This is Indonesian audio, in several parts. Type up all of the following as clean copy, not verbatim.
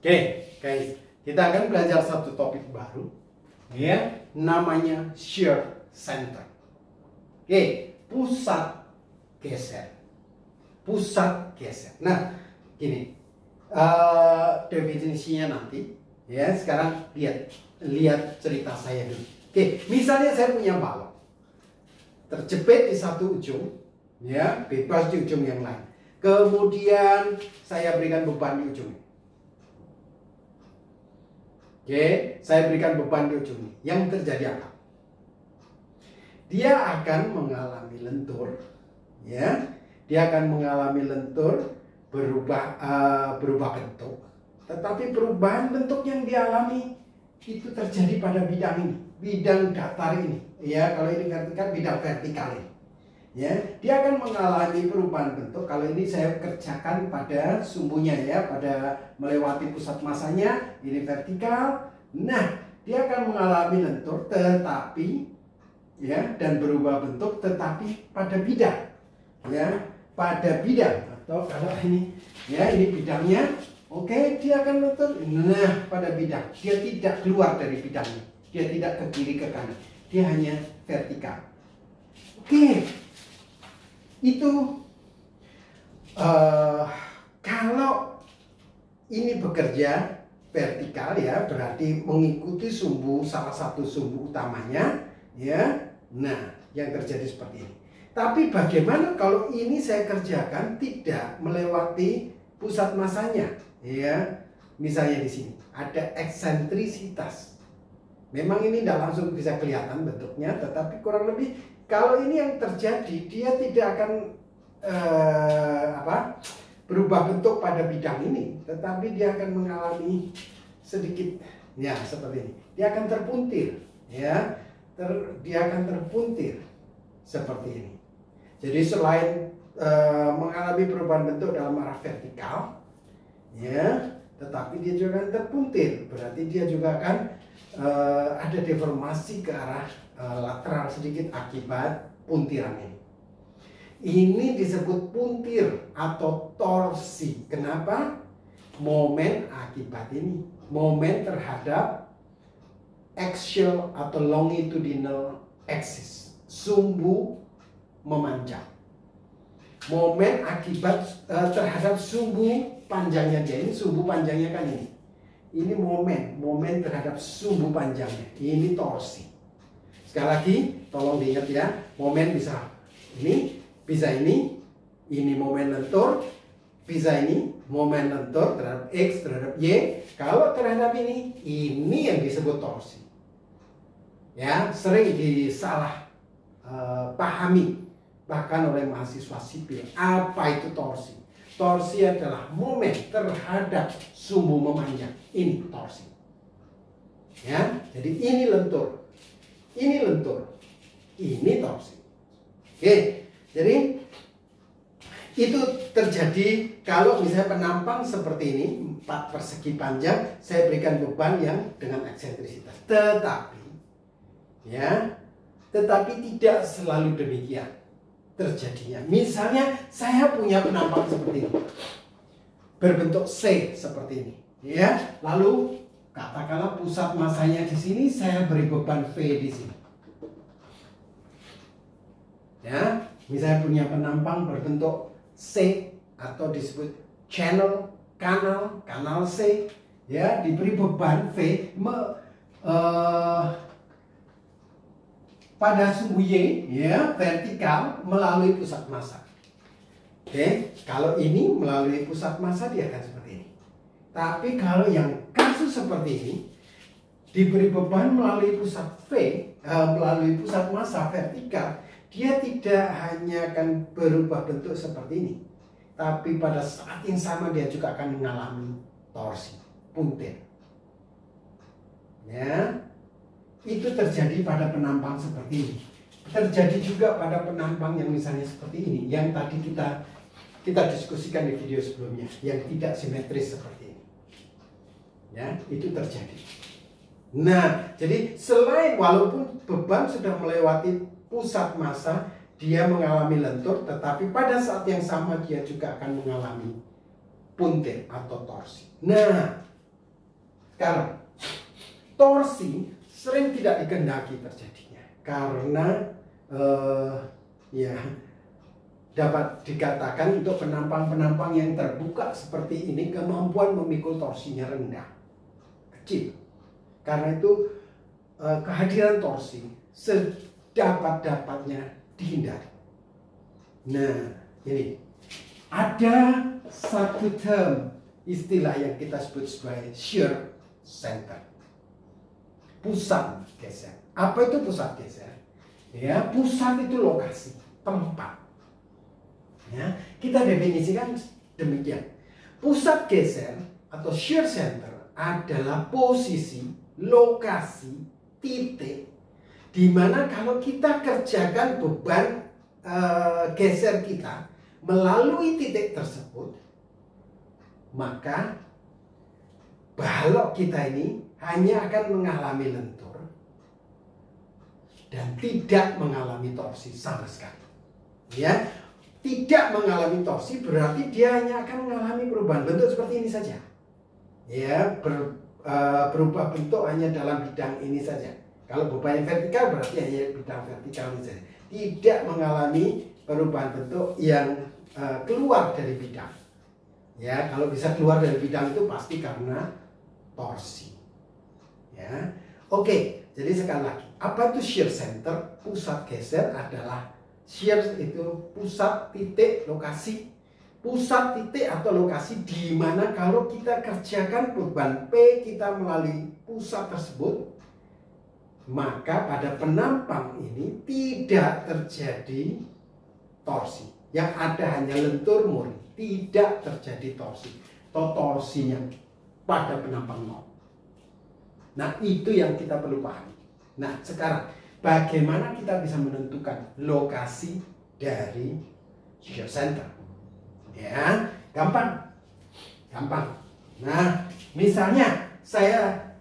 Oke, guys, kita akan belajar satu topik baru, ya, namanya shear center. Oke, pusat geser, pusat geser. Nah, gini, definisinya nanti, ya. Sekarang lihat cerita saya dulu. Oke, misalnya saya punya balok, terjepit di satu ujung, ya, bebas di ujung yang lain. Kemudian saya berikan beban di ujung. Oke, saya berikan beban di ujung ini. Yang terjadi apa? Dia akan mengalami lentur, ya. Dia akan mengalami lentur, berubah bentuk. Tetapi perubahan bentuk yang dialami itu terjadi pada bidang ini, bidang datar ini, ya. Kalau ini vertikal, bidang vertikal ini, ya. Dia akan mengalami perubahan bentuk. Kalau ini saya kerjakan pada sumbunya, ya, pada melewati pusat masanya, ini vertikal. Nah, dia akan mengalami lentur tetapi, ya, dan berubah bentuk tetapi pada bidang, ya, pada bidang. Atau kalau ini, ya, ini bidangnya, oke, dia akan lentur. Nah, pada bidang, dia tidak keluar dari bidangnya, dia tidak ke kiri ke kanan, dia hanya vertikal. Oke, itu kalau ini bekerja vertikal, ya, berarti mengikuti salah satu sumbu utamanya, ya. Nah, yang terjadi seperti ini. Tapi bagaimana kalau ini saya kerjakan tidak melewati pusat masanya, ya? Misalnya di sini ada eksentrisitas. Memang ini tidak langsung bisa kelihatan bentuknya, tetapi kurang lebih kalau ini yang terjadi, dia tidak akan berubah bentuk pada bidang ini, tetapi dia akan mengalami sedikit, ya, seperti ini. Dia akan terpuntir, ya, dia akan terpuntir seperti ini. Jadi selain mengalami perubahan bentuk dalam arah vertikal, ya, tetapi dia juga akan terpuntir. Berarti dia juga akan ada deformasi ke arah lateral sedikit akibat puntiran ini. Ini disebut puntir atau torsi. Kenapa? Momen akibat ini, momen terhadap axial atau longitudinal axis, sumbu memanjang. Momen akibat terhadap sumbu panjangnya dia. Ini sumbu panjangnya kan ini. Ini momen terhadap sumbu panjangnya. Ini torsi. Sekali lagi, tolong diingat, ya, momen bisa ini. Bisa ini momen lentur, bisa ini momen lentur terhadap X, terhadap Y. Kalau terhadap ini yang disebut torsi. Ya, sering disalah pahami bahkan oleh mahasiswa sipil. Apa itu torsi? Torsi adalah momen terhadap sumbu memanjang. Ini torsi. Ya, jadi ini lentur, ini torsi. Oke. Jadi itu terjadi kalau misalnya penampang seperti ini, 4 persegi panjang, saya berikan beban yang dengan eksentrisitas. Tetapi tidak selalu demikian terjadinya. Misalnya saya punya penampang seperti ini, berbentuk C seperti ini, ya. Lalu katakanlah pusat masanya di sini, saya beri beban V di sini. Ya. Misalnya punya penampang berbentuk C atau disebut kanal C, ya, diberi beban V pada sumbu Y, ya, vertikal melalui pusat massa. Oke, kalau ini melalui pusat massa dia akan seperti ini. Tapi kalau yang kasus seperti ini diberi beban melalui pusat melalui pusat massa vertikal, dia tidak hanya akan berubah bentuk seperti ini, tapi pada saat yang sama dia juga akan mengalami torsi, puntir. Ya, itu terjadi pada penampang seperti ini. Terjadi juga pada penampang yang misalnya seperti ini, yang tadi kita diskusikan di video sebelumnya, yang tidak simetris seperti ini. Ya, itu terjadi. Nah, jadi selain walaupun beban sudah melewati pusat massa, dia mengalami lentur, tetapi pada saat yang sama dia juga akan mengalami puntir atau torsi. Nah, Sekarang, torsi sering tidak dikehendaki terjadinya karena ya dapat dikatakan untuk penampang-penampang yang terbuka seperti ini kemampuan memikul torsinya rendah, kecil. Karena itu kehadiran torsi sedapat-dapatnya dihindari. Nah, ini ada satu term istilah yang kita sebut sebagai shear center, pusat geser. Apa itu pusat geser? Ya, pusat itu lokasi, tempat. Ya, kita definisikan demikian. Pusat geser atau shear center adalah posisi, lokasi, titik di mana kalau kita kerjakan beban geser kita melalui titik tersebut, maka balok kita ini hanya akan mengalami lentur dan tidak mengalami torsi sama sekali. Ya, tidak mengalami torsi berarti dia hanya akan mengalami perubahan bentuk seperti ini saja. Ya, berubah bentuk hanya dalam bidang ini saja. Kalau bebannya vertikal berarti hanya bidang vertikal ini saja. Tidak mengalami perubahan bentuk yang keluar dari bidang. Ya, kalau bisa keluar dari bidang itu pasti karena torsi. Ya, oke. Jadi sekali lagi, apa itu shear center? Pusat geser adalah shear itu pusat, titik, lokasi. Pusat, titik atau lokasi di mana kalau kita kerjakan beban P kita melalui pusat tersebut, maka pada penampang ini tidak terjadi torsi. Yang ada hanya lentur murni, tidak terjadi torsi. Torsinya pada penampang nol. Nah, itu yang kita perlu pahami. Nah, sekarang bagaimana kita bisa menentukan lokasi dari shear center? Ya, gampang. Nah, misalnya saya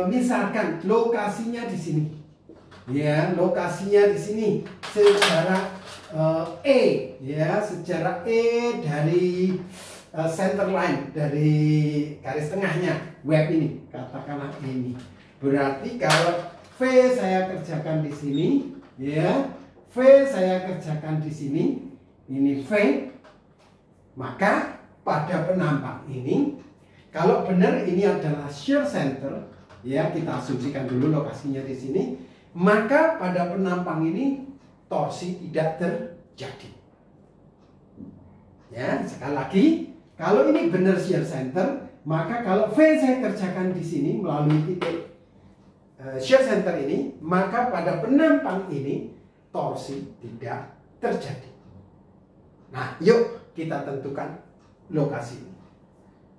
misalkan lokasinya di sini. Ya, lokasinya di sini secara E, ya, secara E dari center line, dari garis tengahnya web ini, katakanlah ini. Berarti kalau V saya kerjakan di sini, ya, V saya kerjakan di sini, ini V, maka pada penampang ini, kalau benar ini adalah shear center, ya, kita asumsikan dulu lokasinya di sini, maka pada penampang ini torsi tidak terjadi. Ya, sekali lagi, kalau ini benar shear center, maka kalau V saya kerjakan di sini melalui titik shear center ini, maka pada penampang ini torsi tidak terjadi. Nah, yuk kita tentukan lokasi ini.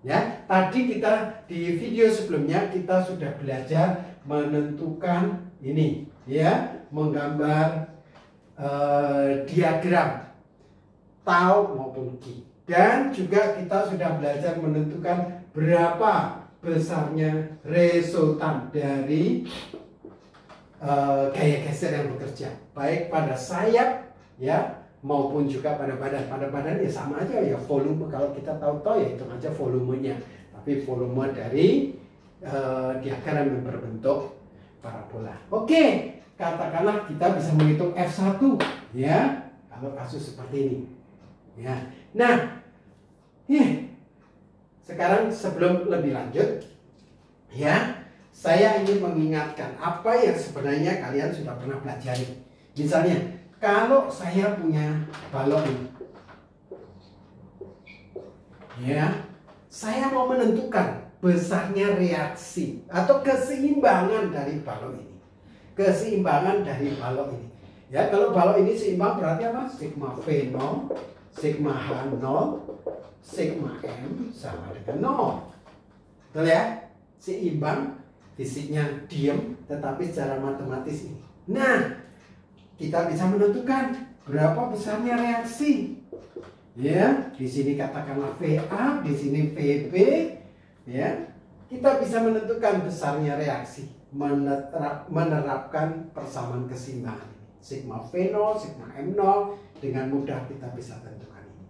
Ya, tadi kita di video sebelumnya kita sudah belajar menentukan ini, ya, menggambar diagram tau maupun ki, dan juga kita sudah belajar menentukan berapa besarnya resultan dari gaya geser yang bekerja, baik pada sayap, ya, maupun juga pada badan. Pada badan ya sama aja, ya, volume. Kalau kita tahu ya hitung aja volumenya, tapi volume dari diagram yang berbentuk parabola. Oke, katakanlah kita bisa menghitung F1, ya, kalau kasus seperti ini, ya. Nah, sekarang sebelum lebih lanjut, ya, saya ingin mengingatkan apa yang sebenarnya kalian sudah pernah pelajari. Misalnya, kalau saya punya balon ini, ya, saya mau menentukan besarnya reaksi atau keseimbangan dari balon ini. Keseimbangan dari balon ini. Ya, kalau balon ini seimbang berarti apa? Sigma V0, sigma H0, sigma M sama dengan 0. Betul ya? Seimbang, fisiknya diam, tetapi secara matematis ini. Nah, kita bisa menentukan berapa besarnya reaksi. Ya, di sini katakanlah VA, di sini VB, ya. Kita bisa menentukan besarnya reaksi, menerapkan persamaan keseimbangan ini. Sigma V0, sigma M0, dengan mudah kita bisa tentukan ini.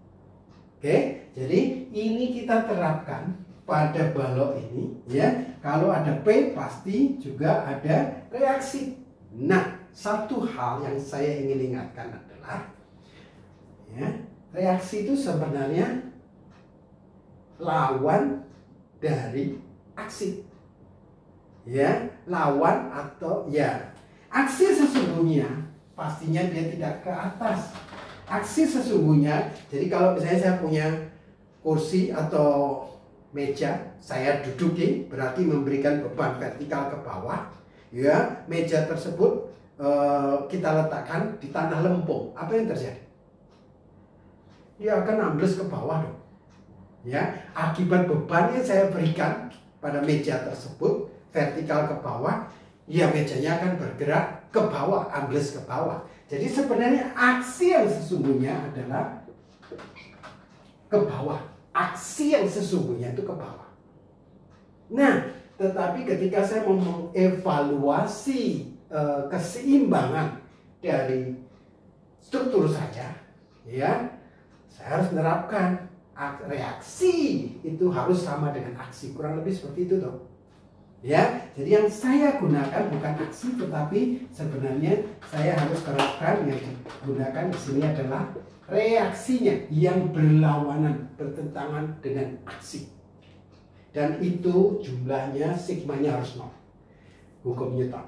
Oke, jadi ini kita terapkan pada balok ini, ya, kalau ada P pasti juga ada reaksi. Nah, satu hal yang saya ingin ingatkan adalah, ya, reaksi itu sebenarnya lawan dari aksi. Ya, lawan atau ya, aksi sesungguhnya pastinya dia tidak ke atas. Aksi sesungguhnya, jadi kalau misalnya saya punya kursi atau meja, saya duduki berarti memberikan beban vertikal ke bawah. Ya, meja tersebut kita letakkan di tanah lempung. Apa yang terjadi? Dia akan ambles ke bawah dong. Ya, akibat beban yang saya berikan pada meja tersebut vertikal ke bawah, ya mejanya akan bergerak ke bawah, ambles ke bawah. Jadi sebenarnya aksi yang sesungguhnya adalah ke bawah. Aksi yang sesungguhnya itu ke bawah. Nah, tetapi ketika saya mau mengevaluasi keseimbangan dari struktur saya, ya, saya harus menerapkan reaksi itu harus sama dengan aksi, kurang lebih seperti itu toh. Ya, jadi yang saya gunakan bukan aksi, tetapi sebenarnya saya harus terapkan yang digunakan di sini adalah reaksinya yang berlawanan, bertentangan dengan aksi. Dan itu jumlahnya sigmanya harus 0. Hukum Newton.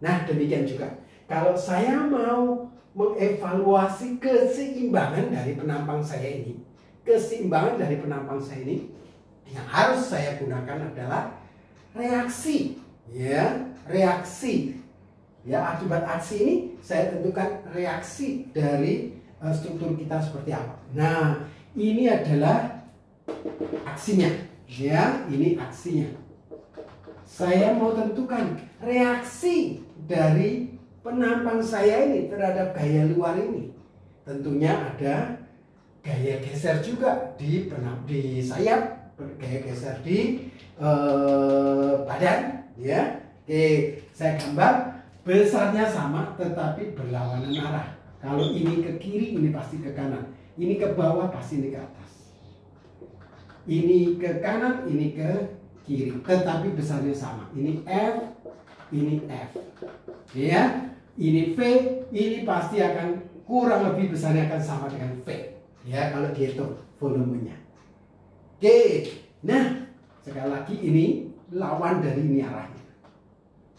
Nah, demikian juga kalau saya mau mengevaluasi keseimbangan dari penampang saya ini, keseimbangan dari penampang saya ini yang harus saya gunakan adalah reaksi, ya, reaksi, ya, akibat aksi ini saya tentukan reaksi dari struktur kita seperti apa. Nah, ini adalah aksinya, ya, ini aksinya. Saya mau tentukan reaksi dari penampang saya ini terhadap gaya luar ini. Tentunya ada gaya geser juga di sayap, gaya geser di badan, ya. Oke, saya gambar besarnya sama tetapi berlawanan arah. Kalau ini ke kiri, ini pasti ke kanan. Ini ke bawah, pasti ini ke atas. Ini ke kanan, ini ke kiri, tetapi besarnya sama. Ini F, ini F, ya. Ini V, ini pasti akan kurang lebih besarnya akan sama dengan V, ya, kalau dihitung volumenya. Oke, nah, sekali lagi ini lawan dari ini arahnya.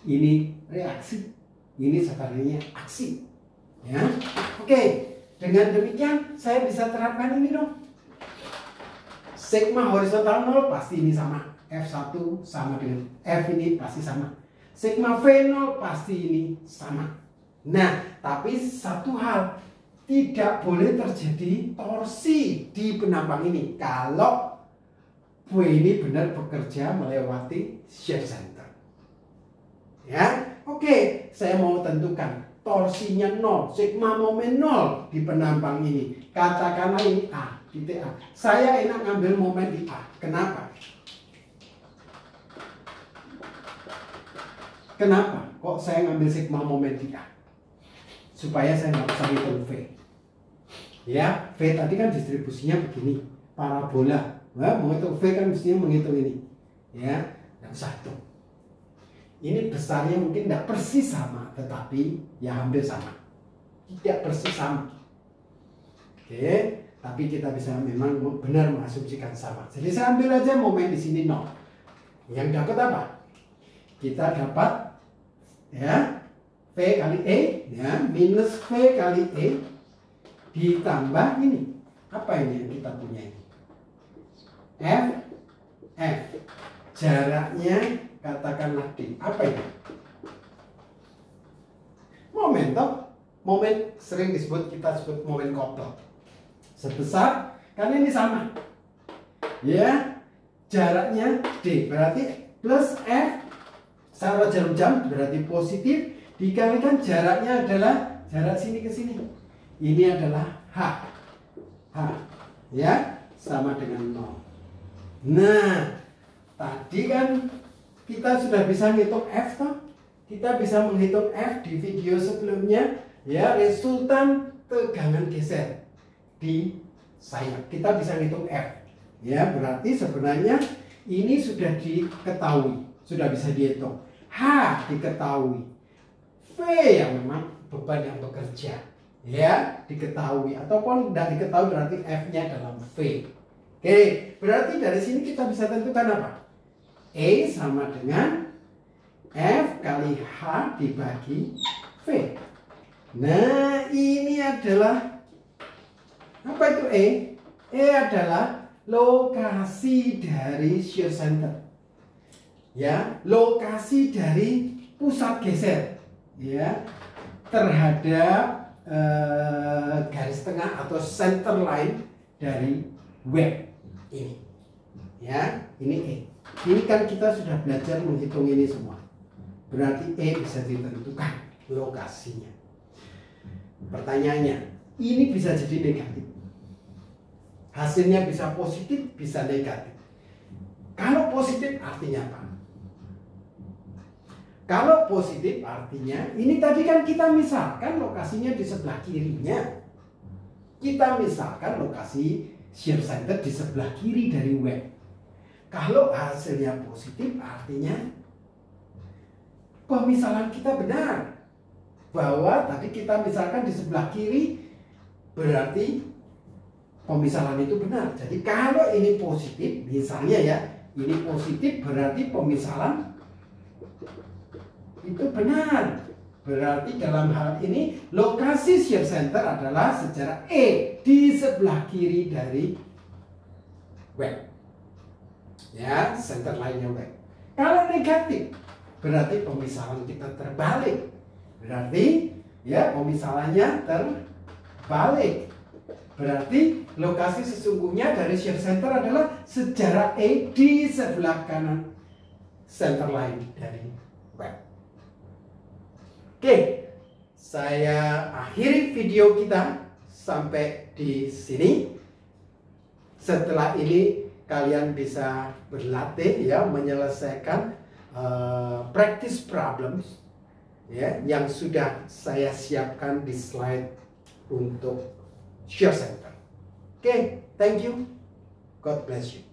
Ini reaksi, ini sebenarnya aksi. Ya, oke. Dengan demikian saya bisa terapkan ini dong. Sigma horizontal 0 pasti ini sama. F1 sama dengan F ini pasti sama. Sigma V0 pasti ini sama. Nah, tapi satu hal, tidak boleh terjadi torsi di penampang ini kalau V ini benar bekerja melewati shape center. Ya, oke, saya mau tentukan torsinya 0, sigma momen 0 di penampang ini. Katakanlah ini A, titik A. Saya enak ngambil momen di A. Kenapa? Kenapa? Kok saya ngambil sigma momen di A? Supaya saya nggak usah hitung V. Ya, V tadi kan distribusinya begini, parabola. Nah, menghitung V kan mestinya menghitung ini, ya, nggak usah hitung. Ini besarnya mungkin tidak persis sama, tetapi ya hampir sama, tidak persis sama. Oke, tapi kita bisa memang benar mengasumsikan sama. Jadi saya ambil aja momen di sini 0. Yang dapat apa? Kita dapat, ya, V kali E, ya, minus V kali E ditambah ini. Apa ini yang kita punya ini? F, jaraknya katakanlah D. Apa itu? Momen toh. Momen sering kita sebut momen koplok. Sebesar, karena ini sama. Ya, jaraknya D berarti plus F secara jarum jam berarti positif dikalikan jaraknya adalah jarak sini ke sini. Ini adalah H. Ya, sama dengan 0. Nah, tadi kan kita sudah bisa menghitung F toh. Kita bisa menghitung F di video sebelumnya, ya, resultan tegangan geser di sayap. Kita bisa menghitung F. Ya, berarti sebenarnya ini sudah diketahui, sudah bisa dihitung. H diketahui. V yang memang beban yang bekerja, ya diketahui, ataupun tidak diketahui berarti F-nya dalam V. Oke, berarti dari sini kita bisa tentukan apa? E sama dengan F kali H dibagi V. Nah, ini adalah apa itu E? E adalah lokasi dari shear center. Ya, lokasi dari pusat geser, ya, terhadap garis tengah atau center line dari web ini. Ya, ini E. Ini kan kita sudah belajar menghitung ini semua. Berarti E bisa ditentukan lokasinya. Pertanyaannya, ini bisa jadi negatif. Hasilnya bisa positif, bisa negatif. Kalau positif artinya apa? Kalau positif artinya, ini tadi kan kita misalkan lokasinya di sebelah kirinya. Kita misalkan lokasi shear center di sebelah kiri dari web. Kalau hasilnya positif artinya pemisalan kita benar. Bahwa tadi kita misalkan di sebelah kiri berarti pemisalan itu benar. Jadi kalau ini positif, misalnya ya, ini positif berarti pemisalan itu benar. Berarti dalam hal ini lokasi shear center adalah sejarah E di sebelah kiri dari web. Ya, center line-nya web. Kalau negatif berarti pemisalan kita terbalik. Berarti ya pemisalannya terbalik. Berarti lokasi sesungguhnya dari shear center adalah sejarah E di sebelah kanan center line dari web. Oke, saya akhiri video kita sampai di sini. Setelah ini kalian bisa berlatih ya menyelesaikan practice problems ya yang sudah saya siapkan di slide untuk shear center. Oke, thank you. God bless you.